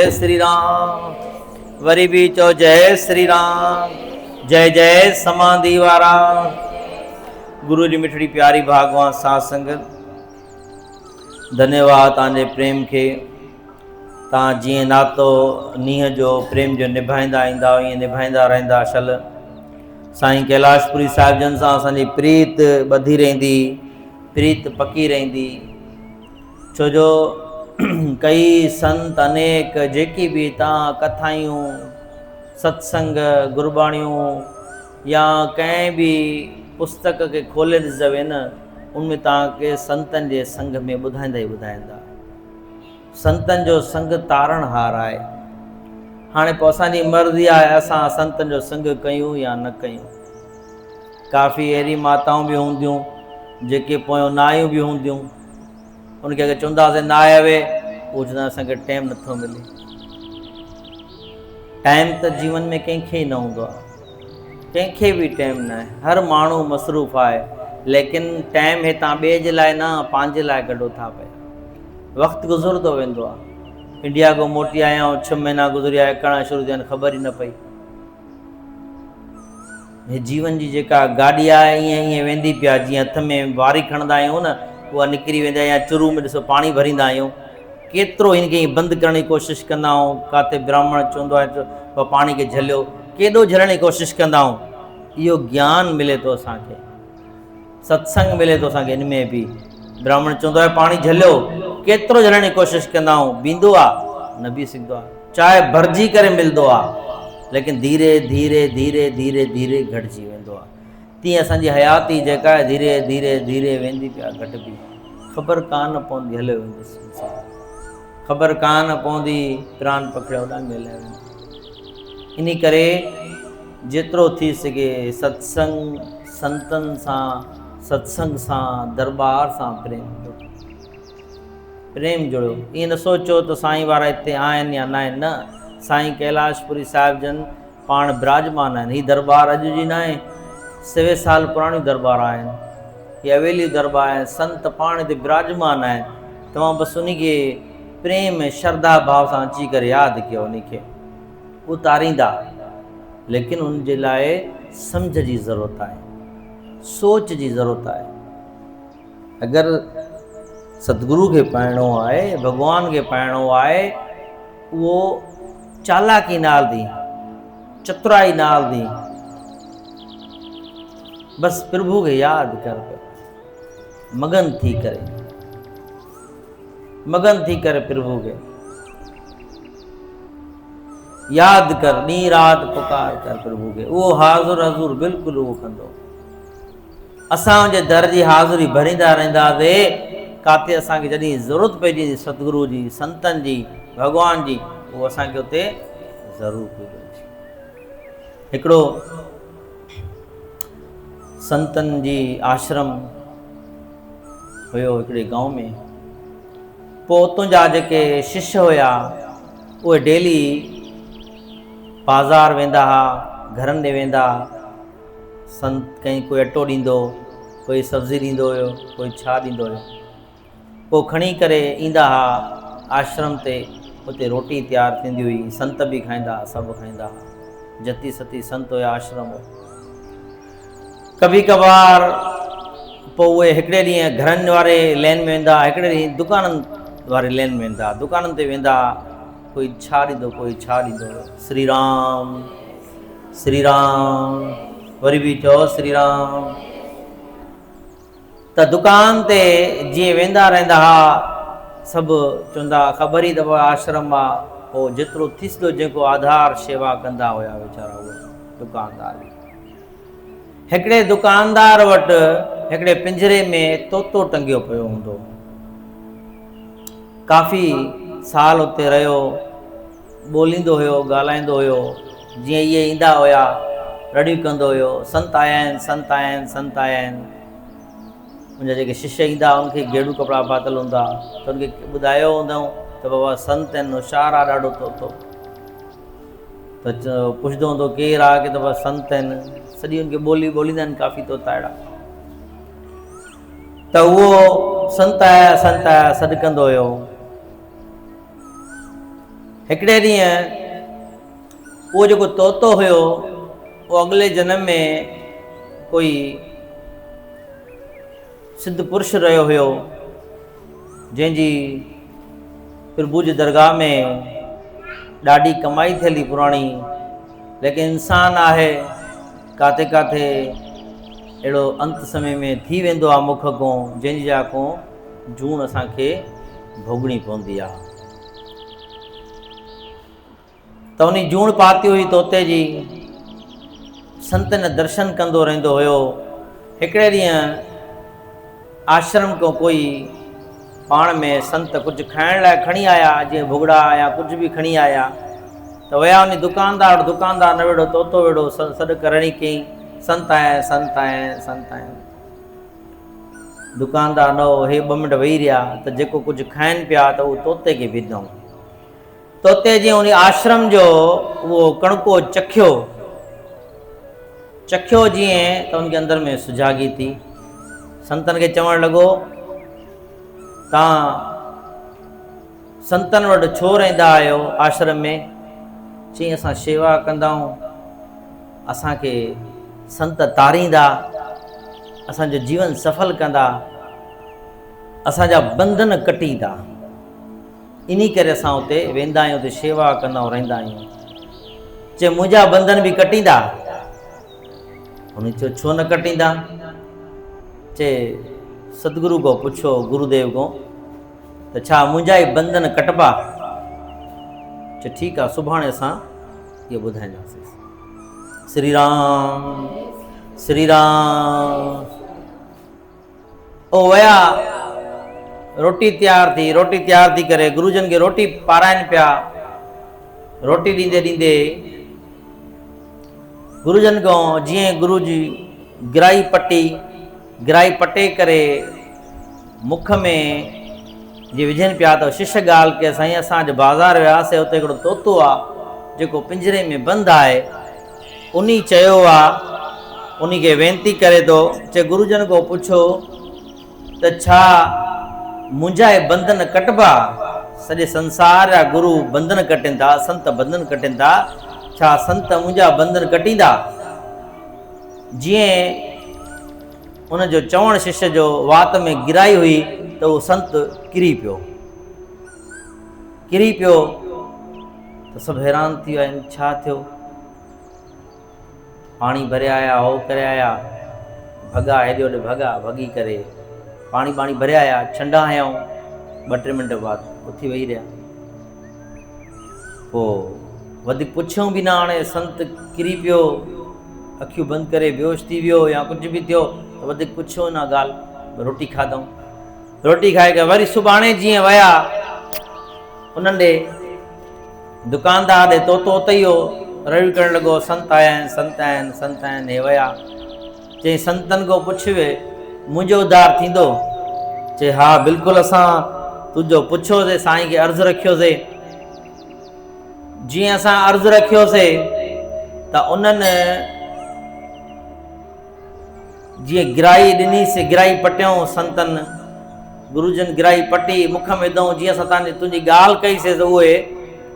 जय श्री राम। वरी भी चो जय श्री राम। जय जय समाधि वारा। गुरु जी मिठड़ी प्यारी भागवान साध संगत, धन्यवाद तव्हांजे प्रेम खे। तव्हां जीअं नातो नीह जो प्रेम जो निभाईंदा ईंदा ईअं निभाईंदा रहंदा। शल साईं कैलाशपुरी साहिब जन सां असांजी प्रीत ॿधी रहंदी, प्रीत पकी रहंदी। छो जो कई संत अनेक जेकी भी तव्हां कथायूं, सत्संग, गुरबाणियूं या कंहिं भी पुस्तक के खोले ॾिसजवे न, उनमें तव्हांखे संतनि जे संग में ॿुधाईंदा ई ॿुधाईंदा। संतनि जो संग तारणहार आहे। हाणे पोइ असांजी मर्ज़ी आहे असां संतनि जो संग कयूं या न कयूं। काफ़ी अहिड़ी माताऊं भी हूंदियूं जेके पोयों नायूं भी हूंदियूं, उनखे अगरि चवंदासीं न आवे, उहो चवंदा असांखे टाइम नथो मिले। टाइम त जीवन में कंहिंखे ई न हूंदो आहे, कंहिंखे भी टाइम न आहे। हर माण्हू मसरूफ़ आहे, लेकिन टाइम हितां ॿिए जे लाइ न, पंहिंजे लाइ कढो था पिया। वक़्तु गुज़रंदो वेंदो आहे। इंडिया खां मोटी आया आहियूं, 6 महीना गुज़रिया, करणु शुरू थिया, ख़बर ई न पई। हे जीवन जी जेका गाॾी आहे ईअं ईअं वेंदी पिया। जीअं हथ में वारी खणंदा आहियूं न, उहा निकिरी वेंदी आहे। या चुरू में ॾिसो पाणी भरींदा आहियूं, केतिरो हिनखे बंदि करण जी कोशिशि कंदा आहियूं। किथे ब्राह्मण चवंदो आहे पोइ पाणी खे झलियो, केॾो झलण जी कोशिशि कंदा आहियूं। इहो ज्ञान मिले थो असांखे, सत्संग मिले थो असांखे। इन में बि ब्राह्मण चवंदो आहे पाणी झलियो, केतिरो झलण जी कोशिशि कंदा आहियूं। बींदो आहे, न बि सघंदो आहे। चाहे भरिजी करे मिलंदो आहे, लेकिन धीरे धीरे धीरे धीरे धीरे घटिजी वेंदो आहे। तीअं असांजी हयाती जेका आहे धीरे धीरे धीरे वेंदी पिया घटिबी। ख़बर कान पवंदी हलियो वेंदो संसार, ख़बर कान पवंदी प्राण पखड़िया होॾां मिलिया वेंदा। इन करे जेतिरो थी सघे सत्संग, संतनि सां, सत्संग सां, दरबार सां प्रेम जोड़ियो। ईअं न सोचो त साईं वारा हिते आहिनि या न आहिनि। न, साईं कैलाशपुरी साहिब जन पाण विराजमान आहिनि। हीअ दरबार अॼु जी न आहे, 100 साल पुराणी दरबार आहिनि। ये हवेली दरबार आहे। संत पाण हिते विराजमान आहिनि। तव्हां बसि उनखे प्रेम श्रद्धा भाव सां अची करे यादि कयो, उनखे उतारींदा। लेकिन उनजे लाइ सम्झ जी ज़रूरत आहे, सोच जी ज़रूरत आहे। अगरि सतगुरु खे पाइणो आहे, भॻवान खे पाइणो आहे, उहो चालाकी नाल दी, चतुराई नाल दी। बस प्रभु खे यादि कर, मगन थी करे, मगन थी करे प्रभु खे यादि कर, ॾींहुं राति पुकार कर प्रभु खे। उहो हाज़ुर हज़ूर बिल्कुलु उहो कंदो। असां जे दर जी हाज़ुरी भरींदा रहंदासीं। काथे असांखे जॾहिं ज़रूरत पइजी सतगुरु जी, संतनि जी, भॻवान जी, उहो असांखे उते ज़रूरु पुॼे। हिकिड़ो संतनि जी आश्रम हुयो हिकिड़े गांव में। पोइ उतां जा जेके शिष्य हुया, उहे डेली बाज़ार वेंदा हुआ, घरनि ॾे वेंदा। संत कंहिं कोई अटो ॾींदो, कोई सब्ज़ी ॾींदो हुयो, कोई छा ॾींदो हुयो। पोइ खणी करे ईंदा हुआ आश्रम ते। उते रोटी तयारु थींदी हुई, संत बि खाईंदा, सभु खाईंदा। जती सती संत हुया, आश्रम। कभी कभार पोइ उहे हिकिड़े ॾींहुं घरनि वारे लेन में वेंदा, हिकिड़े ॾींहुं दुकाननि वारे लेन में वेंदा। दुकाननि ते वेंदा, कोई छा ॾींदो, कोई छा ॾींदो। श्री राम, श्री राम, वरी बि चओ श्री राम। त दुकान ते जीअं वेंदा रहंदा हुआ, सभु चवंदा ख़बर ई अथव आश्रम आहे। पोइ जेतिरो थी सघो जेको आधार शेवा कंदा हुया वीचारा उहे दुकानदार। हिकिड़े दुकानदार वटि हिकिड़े पिंजरे में तोतो टंगियो पियो हूंदो। काफ़ी साल उते रहियो, ॿोलींदो हुयो, ॻाल्हाईंदो हुयो। जीअं इहे ईंदा हुया, रड़ियूं कंदो हुयो, संत आया आहिनि, संत आया आहिनि, संत आया आहिनि। मुंहिंजा जेके शिष्य ईंदा, उनखे गेड़ू कपिड़ा पातल हूंदा, त उनखे ॿुधायो हूंदऊं त बाबा संत आहिनि, होशियारु आहे ॾाढो तोतो। त पुछंदो हूंदो केरु आहे, की त बसि संत आहिनि। सॼी उनखे ॿोली ॿोलींदा आहिनि काफ़ी तोता अहिड़ा। त उहो संत आया सॾु कंदो हुयो। हिकिड़े ॾींहुं उहो जेको तोतो हुयो उहो अॻिले जनम में कोई सिद्ध पुरुष रहियो हुयो, जंहिंजी प्रभु जी दरगाह में ॾाढी कमाई थियली पुराणी, लेकिन इंसान आहे काथे काथे अहिड़ो अंत समय में थी वेंदो आहे मुख खां, जंहिंजी जा को जूण असांखे भोगणी पवंदी आहे। त उन जूण पाती हुई तोते जी, संतन दर्शन कंदो रहंदो हुयो। हिकिड़े ॾींहुं आश्रम को कोई पाण में संत कुझु खाइण लाइ खणी आया, जीअं भुॻड़ा या कुझु बि खणी आया, त विया उन दुकानदार न वेठो, तोतो वेठो, सॾु करणी कई, संत आया संत आया संत आया। दुकानदार न हो, हे 2 मिंट वेही रहिया त जेको कुझु खाइनि पिया त उहो तोते खे बि ॾिनऊं। तोते जीअं उन आश्रम जो उहो कणको चखियो जीअं त उनखे अंदर में सुजागी थी। संतनि खे चवणु लॻो, तव्हां संतनि वटि छो रहंदा आहियो आश्रम में? चई, असां शेवा कंदा आहियूं, असांखे संत तारींदा, असांजो जीवन सफल कंदा, असांजा बंधन कटींदा, इन करे असां उते वेंदा आहियूं, उते शेवा कंदा ऐं रहंदा आहियूं। चए, मुंहिंजा बंधन बि कटींदा? हुन चयो, छो न कटींदा? चए, सतगुरु को पुछो, गुरुदेव को, त छा मुंहिंजा ई बंधन कटबा? चए, ठीकु आहे, सुभाणे असां इहो ॿुधाईंदासीं। श्री राम श्री राम। ओ वया, रोटी तयार थी करे गुरुजन खे रोटी पाराइनि पिया। रोटी ॾींदे ॾींदे गुरुजन को जीअं गुरु जी गिराई पटे करे मुख में जीअं विझनि पिया, त शिष्य ॻाल्हि के, साईं असां अॼु बाज़ारि वियासीं, हुते हिकिड़ो तोतो आहे जेको पिंजरे में बंदि आहे। उन चयो आहे, उन खे वेनती करे थो, चए, गुरुजन को पुछो त छा मुंहिंजा ई बंधन कटबा? सॼे संसार जा गुरु बंधन कटनि था, संत बंधन कटनि था, छा संत मुंहिंजा बंधन कटींदा? जीअं उनजो चवण शिष्य जो वात में गिराई हुई त उहो संत किरी पियो त सभु हैरान थी विया आहिनि, छा थियो? पाणी भरे आया, हो करे आया, भॻा हेॾे होॾे भॻी करे पाणी भरे आया, छंडा हयाऊं, 2-3 मिंट बाद उथी वेही रहिया। पोइ वधीक पुछियूं बि न, हाणे संत किरी पियो, अखियूं बंदि करे बेहोश थी वियो या कुझु बि थियो, त वधीक पुछियो न ॻाल्हि। रोटी खाधऊं, रोटी खाए करे वरी सुभाणे जीअं विया उन्हनि ॾे दुकानदार ॾे, तोतो उते ई हो, रवि करणु लॻो, संत आया आहिनि। हे विया, चई, संतनि खां पुछियो, मुंहिंजो उद्धार थींदो? चए, हा बिल्कुलु, असां तुंहिंजो पुछियोसीं, साईं खे अर्ज़ु रखियोसीं। जीअं असां अर्ज़ु रखियोसीं त उन्हनि जीअं गिराई ॾिनीसीं, गिराई पटियूं संतनि, गुरुजन गिराई पटी, मुख में विधऊं, जीअं असां तुंहिंजी ॻाल्हि कईसीं त उहे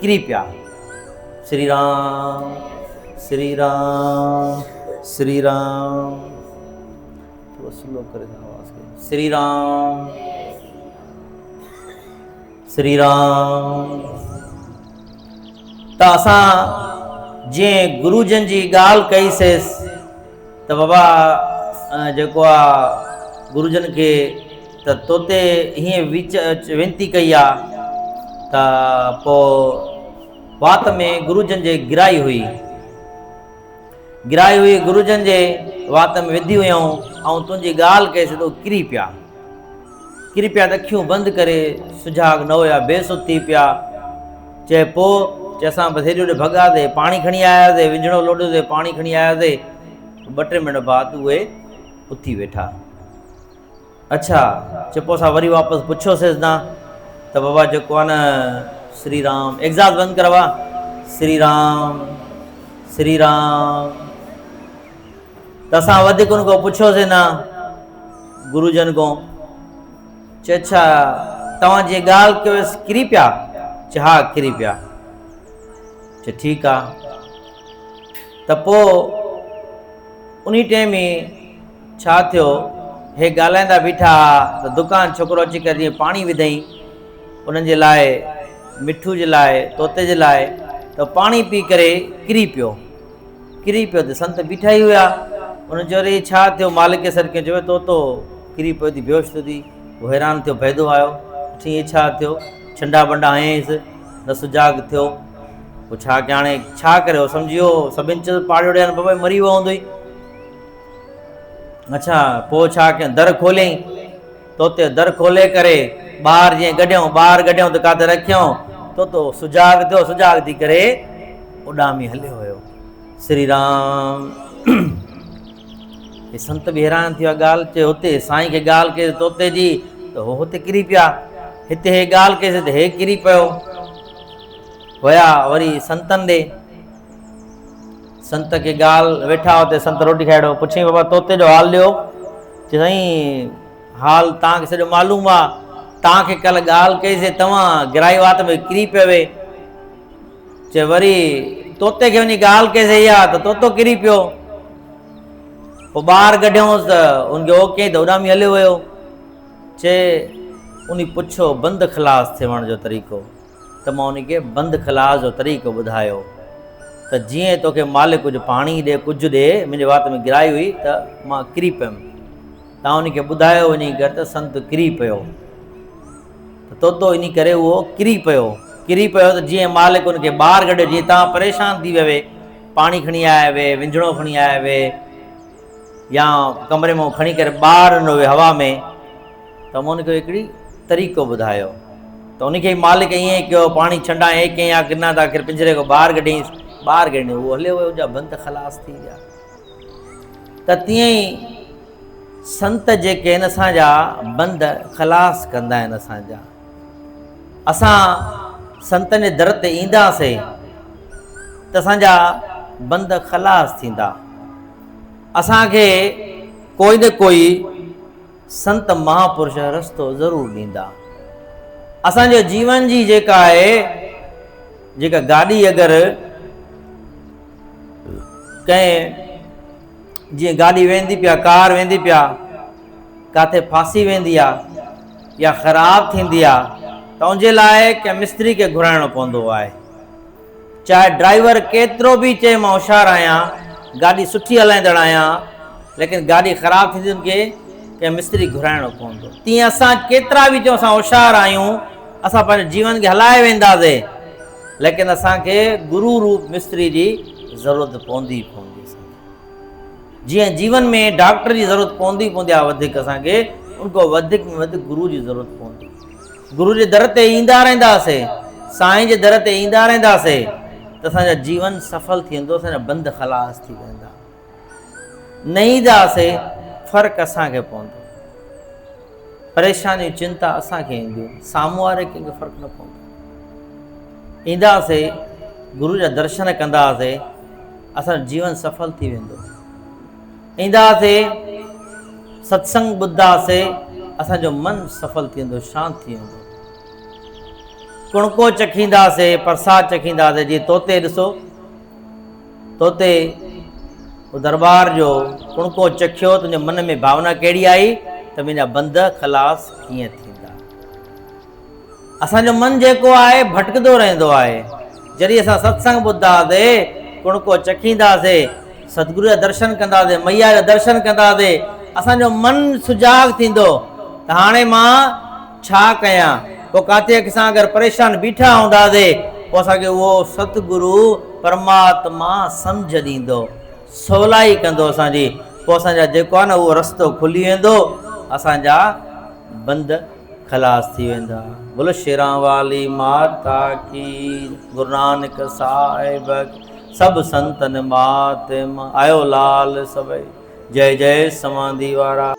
किरी पिया। श्री राम श्री राम श्री राम। थोरो स्लो करे आवाज़ खे। श्री राम श्री राम। त असां जीअं गुरुजन जी ॻाल्हि कईसीं त बाबा जेको आहे गुरुजन खे त तोते हीअं वेनती कई आहे त पोइ वात में गुरुजन जे गिराई हुई, गुरुजन जे वात में विधी हुयूं, ऐं तुंहिंजी ॻाल्हि कईसीं त किरी पिया त अखियूं बंदि करे सुजाग न हुया, बेसुध थी पिया। चए, पोइ असां बसि हेॾे होॾे भॻासीं, पाणी खणी आयासीं, विझणो लोॾोसीं, पाणी खणी आयासीं, 2-3 मिंट बाद उहे उथी वेठा। अच्छा, चए, पोइ असां वरी वापसि पुछियोसीं न त बाबा जेको आहे न श्री राम, एग्ज़ास्ट बंदि करवा, श्री राम श्री राम। त असां वधीक उन खां पुछियोसीं न गुरुजन खां। चए, अच्छा तव्हां जी ॻाल्हि कयोसि किरी पिया? चए, हा किरी पिया। चए ठीकु आहे। त पोइ उन टाइम में छा थियो, हे ॻाल्हाईंदा बीठा त दुकान छोकिरो अची करे जीअं पाणी विधई उन्हनि जे लाइ, मिठू जे लाइ, तोते जे लाइ, त पाणी पी करे किरी पियो त संत बीठा ई हुआ। उन चयो रे छा थियो, मालिक सर खे चयो तोतो किरी पियो थी, बेहोश थो थी। उहो हैरान थियो, बैदो आयो, ईअं छा थियो, छंडा बंडा हयईंसि न सुजाग थियो। पोइ छा कयां, हाणे छा करे, सम्झियो सभिनि चयो पाड़े ॾियनि बाबा मरी वियो हूंदो ई। अच्छा पोइ छा कयूं, दर खोलियईं, तोते दर खोले करे ॿाहिरि जीअं कढियऊं, ॿाहिरि कढियऊं त काथे रखियऊं, तोतो सुजाग थियो, सुजाग थी करे उॾामी हलियो हुयो। श्री राम। हे संत बि हैरान थी विया, ॻाल्हि चए हुते साईं खे ॻाल्हि कई तोते जी त हो हुते किरी पिया, हिते हे ॻाल्हि कईसि त हे किरी पियो। विया वरी संतनि ॾे, संत खे ॻाल्हि वेठा हुते, संत रोटी खाइणो, पुछई बाबा तोते जो हाल ॾियो। चई साईं हाल तव्हांखे सॼो मालूम आहे, तव्हांखे कल्ह ॻाल्हि कईसीं तव्हां गिराई वात में किरी पियो। चए वरी तोते खे वञी ॻाल्हि कईसीं इहा त तोतो किरी पियो। पोइ ॿाहिरि कढियऊंसि त उनखे ओके त उॾामी हलियो वियो। चए उन पुछो बंदि ख़लास थियण जो तरीक़ो, त मां उनखे बंदि ख़लास जो तरीक़ो ॿुधायो त जीअं तोखे मालिक कुझु पाणी ॾे, कुझु ॾे, मुंहिंजे वात में गिराई हुई त मां किरी पियुमि, तव्हां उनखे ॿुधायो वञी करे त संत किरी पियो। त तोतो इन करे उहो किरी पियो त जीअं मालिक उनखे ॿाहिरि कढियो, जीअं तव्हां परेशान थी वियो, पाणी खणी आया वे, विंझणो खणी आया वे, या कमरे में खणी करे ॿाहिरि ॾिनो वियो हवा में, त मूं उनखे हिकिड़ी तरीक़ो ॿुधायो त उनखे मालिक ईअं कयो, पाणी छंडा ईअं कयईं या किना त आख़िर पिंजरे खां ॿाहिरि कढईंसि, ॿाहिरि कढी उहो हलियो वियो, जा बंदि ख़लास थी विया। त तीअं ई संत जेके आहिनि असांजा बंदि ख़लास कंदा आहिनि असांजा। असां संतनि जे दर ते ईंदासीं त असांजा बंदि ख़लास थींदा। असांखे कोई न कोई संत महापुरुष रस्तो ज़रूरु ॾींदा। असांजो जीवन जी जेका आहे, जेका गाॾी अगरि कंहिं जीअं गाॾी वेंदी पिया, कार वेंदी पिया, काथे फासी वेंदी आहे या ख़राबु थींदी आहे त उनजे लाइ कंहिं मिस्त्री खे घुराइणो पवंदो आहे। चाहे ड्राइवर केतिरो बि चए मां होशियारु आहियां, गाॾी सुठी हलाईंदड़ आहियां, लेकिन गाॾी ख़राबु थींदी उनखे कंहिं मिस्त्री घुराइणो पवंदो। तीअं असां केतिरा बि चऊं असां होशियारु आहियूं, असां पंहिंजे जीवन खे हलाए वेंदासीं, लेकिन असांखे गुरू रूप मिस्त्री जी ज़रूरत पवंदी जीअं जीवन में डॉक्टर जी ज़रूरत पवंदी आहे वधीक, असांखे उनखां वधीक में वधीक गुरू जी ज़रूरत पवंदी। गुरू जे दर ते ईंदा रहंदासीं, साईं जे दर ते ईंदा रहंदासीं त असांजा जीवन सफल थी वेंदो, असांजा बंदि ख़लास थी वेंदा। न ईंदासीं फ़र्क़ु असांखे पवंदो, परेशानियूं चिंता असांखे ईंदियूं, साम्हूं वारे कंहिंखे फ़र्क़ु न पवंदो। ईंदासीं गुरू जा दर्शन कंदासीं, असांजो जीवन सफल थी वेंदो। ईंदासीं सत्संग ॿुधंदासीं, असांजो मन सफल थी वेंदो, शांति थी वेंदो। कुणको चखींदासीं, प्रसाद चखींदासीं, जीअं तोते ॾिसो, तोते दरबार जो कुणको चखियो तुंहिंजे मन में भावना कहिड़ी आई त मुंहिंजा बंदि ख़लास कीअं थींदा। असांजो मन जेको आहे भटकंदो रहंदो आहे। जॾहिं असां सत्संग ॿुधंदासीं, कुणको चखींदासीं, सतगुरू जा दर्शन कंदासीं, मैया जा दर्शन कंदासीं, असांजो मन सुजाग थींदो त हाणे मां छा कयां। पोइ काथे असां अगरि परेशान बीठा हूंदासीं, पोइ असांखे उहो सतगुरू परमात्मा सम्झ ॾींदो, सवलाई कंदो असांजी। पोइ असांजा जेको आहे न उहो रस्तो खुली वेंदो, असांजा बंदि ख़लास थी वेंदा। बोलो शेरां वाली माता की, गुरु नानक साहिब सभु संतन मात आयो लाल सभई। जय जय समाधि वारा।